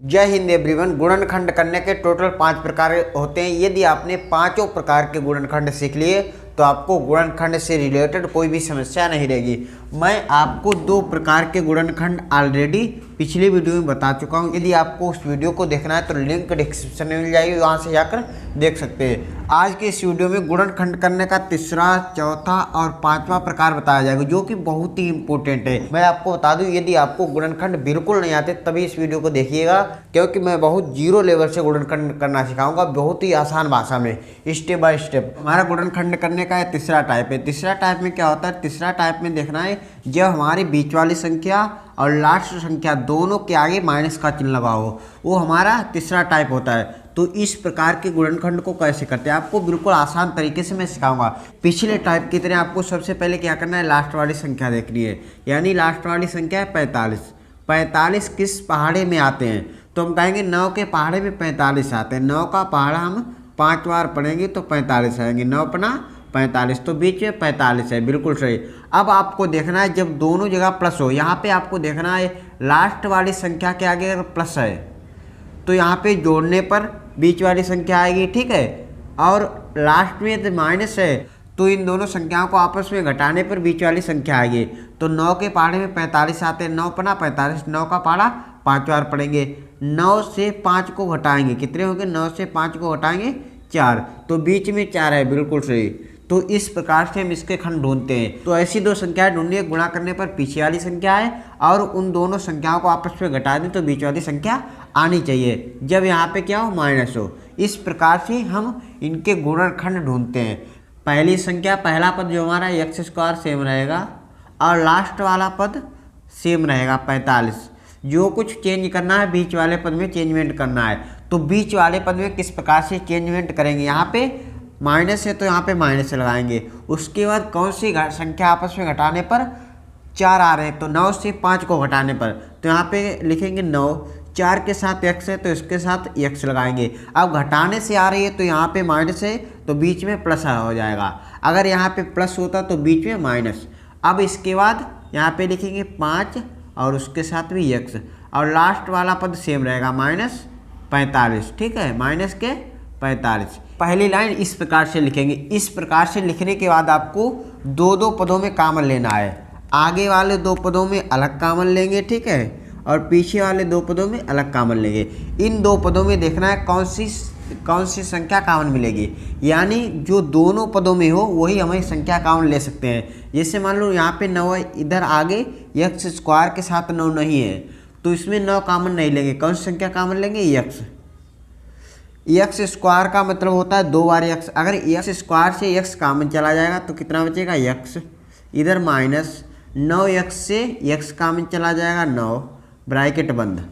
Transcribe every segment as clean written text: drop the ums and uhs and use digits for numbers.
जय हिंद एवरीवन। गुणनखंड करने के टोटल 5 प्रकार होते हैं। यदि आपने पांचों प्रकार के गुणनखंड सीख लिए तो आपको गुणनखंड से रिलेटेड कोई भी समस्या नहीं रहेगी। मैं आपको 2 प्रकार के गुणनखंड ऑलरेडी पिछली वीडियो में बता चुका हूं। यदि आपको उस वीडियो को देखना है तो लिंक डिस्क्रिप्शन में मिल जाएगी, वहां से जाकर देख सकते हैं। आज के इस वीडियो में गुणनखंड करने का तीसरा, चौथा और 5वां प्रकार बताया जाएगा, जो कि बहुत ही इंपॉर्टेंट है। मैं आपको बता दूं, यदि आपको गुणनखंड बिल्कुल नहीं आते तभी इस वीडियो को देखिएगा, क्योंकि मैं बहुत जीरो लेवल से गुणनखंड करना सिखाऊंगा, बहुत ही आसान भाषा में, स्टेप बाय स्टेप। हमारा गुणनखंड करने का तीसरा टाइप है। तीसरा टाइप में क्या होता है? तीसरा टाइप में देखना है जब हमारी बीच वाली संख्या और लास्ट संख्या दोनों के आगे माइनस का चिन्ह लगा हो, वो हमारा तीसरा टाइप होता है। तो इस प्रकार के गुणनखंड को कैसे करते हैं आपको बिल्कुल आसान तरीके से मैं सिखाऊंगा। पिछले टाइप की तरह आपको सबसे पहले क्या करना है, लास्ट वाली संख्या देखनी है। यानी लास्ट वाली संख्या है 45। 45 किस पहाड़े में आते हैं? तो हम कहेंगे 9 के पहाड़े में 45 आते हैं। 9 का पहाड़ा हम 5 बार पढ़ेंगे तो 45 आएंगे। 9 अपना 45, तो बीच में 45 है, बिल्कुल सही। अब आपको देखना है जब दोनों जगह प्लस हो, यहाँ पे आपको देखना है लास्ट वाली संख्या के आगे अगर प्लस है तो यहाँ पे जोड़ने पर बीच वाली संख्या आएगी, ठीक है। और लास्ट में माइनस है तो इन दोनों संख्याओं को आपस में घटाने पर बीच वाली संख्या आएगी। तो 9 के पहाड़े में 45 आते हैं। 9 पना 45, 9 का पहाड़ा 5 बार पढ़ेंगे। 9 से 5 को घटाएंगे, कितने होंगे? 9 से 5 को घटाएंगे 4, तो बीच में 4 है, बिल्कुल सही। तो इस प्रकार से हम इसके खंड ढूंढते हैं। तो ऐसी 2 संख्याएं ढूंढिए, गुणा करने पर पीछे वाली संख्या है और उन दोनों संख्याओं को आपस में घटा दें तो बीच वाली संख्या आनी चाहिए, जब यहाँ पे क्या हो, माइनस हो। इस प्रकार से हम इनके गुणनखंड ढूंढते हैं। पहली संख्या, पहला पद जो हमारा x² सेम रहेगा और लास्ट वाला पद सेम रहेगा 45। जो कुछ चेंज करना है बीच वाले पद में चेंजमेंट करना है। तो बीच वाले पद में किस प्रकार से चेंजमेंट करेंगे? यहाँ पे माइनस है तो यहाँ पे माइनस लगाएंगे। उसके बाद कौन सी संख्या आपस में घटाने पर 4 आ रहे हैं? तो 9 से 5 को घटाने पर, तो यहाँ पे लिखेंगे 9। 4 के साथ x है तो इसके साथ x लगाएंगे। अब घटाने से आ रही है तो यहाँ पे माइनस है तो बीच में प्लस हो जाएगा। अगर यहाँ पे प्लस होता तो बीच में माइनस। अब इसके बाद यहाँ पे लिखेंगे 5 और उसके साथ भी x, और लास्ट वाला पद सेम रहेगा -45, ठीक है, माइनस के 45। पहली लाइन इस प्रकार से लिखेंगे। इस प्रकार से लिखने के बाद आपको 2-2 पदों में कॉमन लेना है। आगे वाले 2 पदों में अलग कॉमन लेंगे, ठीक है, और पीछे वाले 2 पदों में अलग कॉमन लेंगे। इन 2 पदों में देखना है कौन सी संख्या कॉमन मिलेगी। यानी जो दोनों पदों में हो वही हमें संख्या कॉमन ले सकते हैं। जैसे मान लो यहाँ पे 9 है, इधर आगे x² के साथ 9 नहीं है तो इसमें 9 कॉमन नहीं लेंगे। कौन सी संख्या कॉमन लेंगे? x² का मतलब होता है 2 बार x। अगर x² से x कॉमन चला जाएगा तो कितना बचेगा? x। इधर माइनस 9x से x कॉमन चला जाएगा 9, ब्रैकेट बंद।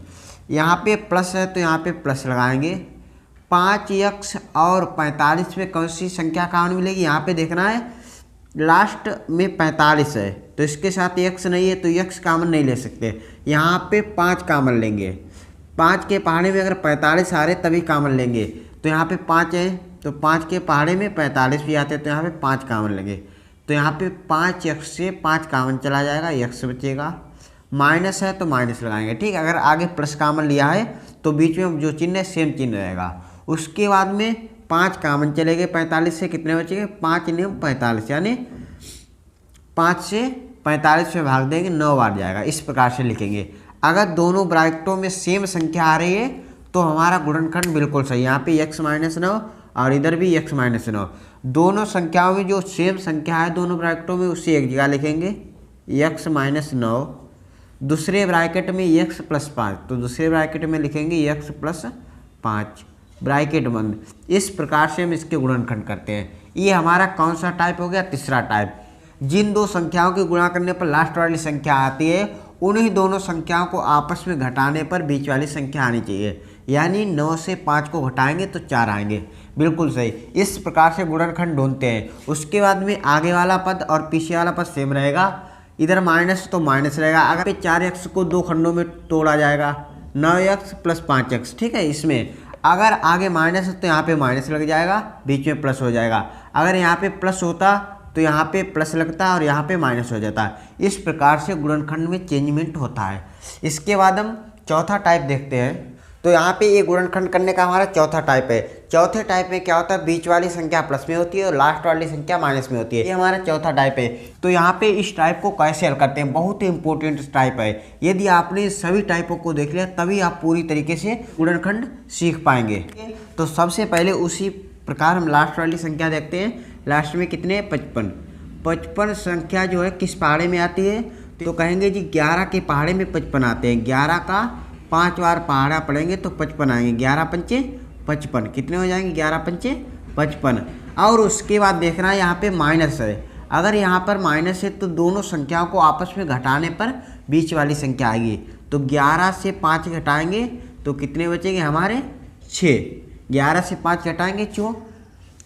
यहाँ पे प्लस है तो यहाँ पे प्लस लगाएंगे। 5x और 45 में कौन सी संख्या कॉमन मिलेगी? यहाँ पे देखना है लास्ट में 45 है तो इसके साथ x नहीं है तो x कॉमन नहीं ले सकते। यहाँ पे 5 कॉमन लेंगे। 5 के पहाड़े में अगर 45 आ रहे तभी कॉमन लेंगे। तो यहाँ पे 5 है तो 5 के पहाड़े में 45 भी आते हैं तो यहाँ पे 5 कॉमन लेंगे। तो यहाँ पे 5x से 5 कॉमन चला जाएगा, x बचेगा। माइनस है तो माइनस लगाएंगे, ठीक। अगर आगे प्लस कॉमन लिया है तो बीच में जो चिन्ह है सेम चिन्ह रहेगा। उसके बाद में 5 कॉमन चले गए 45 से, कितने बचेंगे? 5 नियम 45, यानी 5 से 45 में भाग देंगे, 9 बार जाएगा। इस प्रकार से लिखेंगे। अगर दोनों ब्रैकेटों में सेम संख्या आ रही है तो हमारा गुणनखंड बिल्कुल सही। यहाँ पे x-9 और इधर भी x-9। दोनों संख्याओं में जो सेम संख्या है दोनों ब्रैकेटों में, उससे एक जगह लिखेंगे x-9। दूसरे ब्रैकेट में x+5 तो दूसरे ब्रैकेट में लिखेंगे x+5, ब्रैकेट बंद। इस प्रकार से हम इसके गुणनखंड करते हैं। ये हमारा कौन सा टाइप हो गया? तीसरा टाइप। जिन 2 संख्याओं के गुणा करने पर लास्ट वाली संख्या आती है उन्हीं दोनों संख्याओं को आपस में घटाने पर बीच वाली संख्या आनी चाहिए। यानी 9 से 5 को घटाएंगे तो 4 आएंगे, बिल्कुल सही। इस प्रकार से गुणनखंड ढूंढते हैं। उसके बाद में आगे वाला पद और पीछे वाला पद सेम रहेगा। इधर माइनस तो माइनस रहेगा। अगर 4x को 2 खंडों में तोड़ा जाएगा, 9x + 5x, ठीक है। इसमें अगर आगे माइनस है तो यहाँ पे माइनस लग जाएगा, बीच में प्लस हो जाएगा। अगर यहाँ पे प्लस होता तो यहाँ पे प्लस लगता है और यहाँ पे माइनस हो जाता है। इस प्रकार से गुणनखंड में चेंजमेंट होता है। इसके बाद हम चौथा टाइप देखते हैं। तो यहाँ पे ये गुणनखंड करने का हमारा चौथा टाइप है। चौथे टाइप में क्या होता है, बीच वाली संख्या प्लस में होती है और लास्ट वाली संख्या माइनस में होती है। ये हमारा चौथा टाइप है। तो यहाँ पे इस टाइप को कैसे हल करते हैं, बहुत ही इंपॉर्टेंट टाइप है। यदि आपने सभी टाइपों को देख लिया तभी आप पूरी तरीके से गुणनखंड सीख पाएंगे। तो सबसे पहले उसी प्रकार हम लास्ट वाली संख्या देखते हैं। लास्ट में कितने, 55। 55 संख्या जो है किस पहाड़े में आती है, तो कहेंगे जी 11 के पहाड़े में 55 आते हैं। 11 का 5 बार पहाड़ा पढ़ेंगे तो 55 आएंगे। 11 पंचे 55, कितने हो जाएंगे, 11 पंचे 55। और उसके बाद देखना है यहाँ पे माइनस है। अगर यहाँ पर माइनस है तो दोनों संख्याओं को आपस में घटाने पर बीच वाली संख्या आएगी। तो 11 से 5 घटाएंगे तो कितने बचेंगे हमारे, 6। 11 से 5 घटाएंगे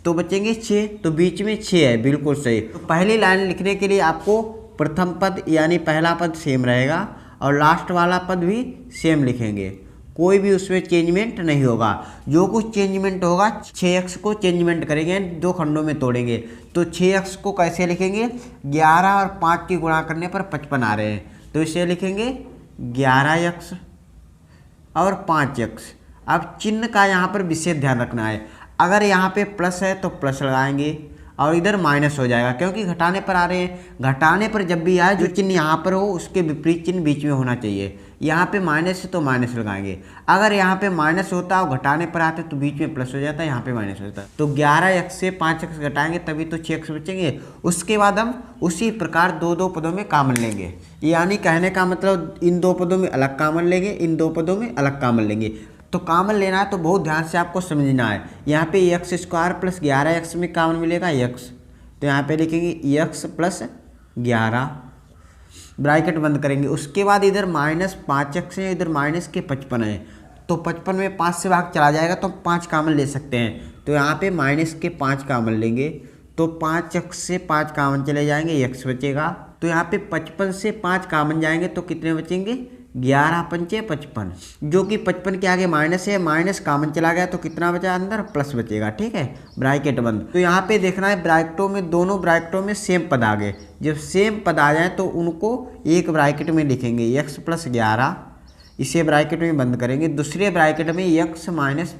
तो बचेंगे 6। तो बीच में 6 है, बिल्कुल सही। तो पहली लाइन लिखने के लिए आपको प्रथम पद यानी पहला पद सेम रहेगा और लास्ट वाला पद भी सेम लिखेंगे, कोई भी उसमें चेंजमेंट नहीं होगा। जो कुछ चेंजमेंट होगा 6x को चेंजमेंट करेंगे, 2 खंडों में तोड़ेंगे। तो 6x को कैसे लिखेंगे, 11 और 5 की गुणा करने पर 55 आ रहे हैं तो इसे लिखेंगे 11x और 5x। अब चिन्ह का यहाँ पर विशेष ध्यान रखना है। अगर यहाँ पे प्लस है तो प्लस लगाएंगे और इधर माइनस हो जाएगा, क्योंकि घटाने पर आ रहे हैं। घटाने पर जब भी आए जो चिन्ह यहाँ पर हो उसके विपरीत चिन्ह बीच में होना चाहिए। यहाँ पे माइनस है तो माइनस लगाएंगे। अगर यहाँ पे माइनस होता और घटाने पर आते तो बीच में प्लस हो जाता है, यहाँ पे माइनस होता है। तो 11x से 5x घटाएंगे तभी तो 6x बचेंगे। उसके बाद हम उसी प्रकार 2-2 पदों में कॉमन लेंगे, यानी कहने का मतलब इन 2 पदों में अलग कॉमन लेंगे, इन 2 पदों में अलग कॉमन लेंगे। तो कॉमन लेना है तो बहुत ध्यान से आपको समझना है। यहाँ पे x स्क्वायर प्लस 11x में कॉमन मिलेगा x, तो यहाँ पे लिखेंगे x प्लस 11, ब्रैकेट बंद करेंगे। उसके बाद इधर माइनस 5x है, इधर माइनस के 55 है, तो 55 में 5 से भाग चला जाएगा तो 5 कॉमन ले सकते हैं। तो यहाँ पे माइनस के 5 कॉमन लेंगे तो 5x से 5 कॉमन चले जाएंगे, x बचेगा। तो यहाँ पे 55 से 5 कॉमन जाएंगे तो कितने बचेंगे, 11 पंचे 55, जो कि 55 के आगे माइनस है, माइनस कॉमन चला गया तो कितना बचा अंदर, प्लस बचेगा। ठीक है, ब्रैकेट बंद। तो यहाँ पे देखना है ब्रैकेटों में, दोनों ब्रैकेटों में सेम पद आ गए। जब सेम पद आ जाए तो उनको एक ब्रैकेट में लिखेंगे x प्लस 11, इसे ब्रैकेट में बंद करेंगे। दूसरे ब्रैकेट में x माइनस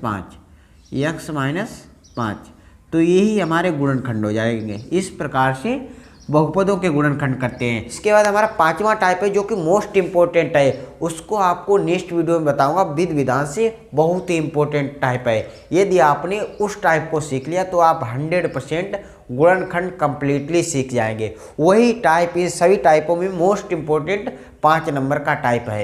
5, तो यही हमारे गुणनखंड हो जाएंगे। इस प्रकार से बहुपदों के गुणनखंड करते हैं। इसके बाद हमारा 5वां टाइप है जो कि मोस्ट इंपॉर्टेंट है, उसको आपको नेक्स्ट वीडियो में बताऊंगा विध विधान से। बहुत ही इंपॉर्टेंट टाइप है। यदि आपने उस टाइप को सीख लिया तो आप 100% गुणनखंड कंप्लीटली सीख जाएंगे। वही टाइप इस सभी टाइपों में मोस्ट इंपॉर्टेंट 5 नंबर का टाइप है।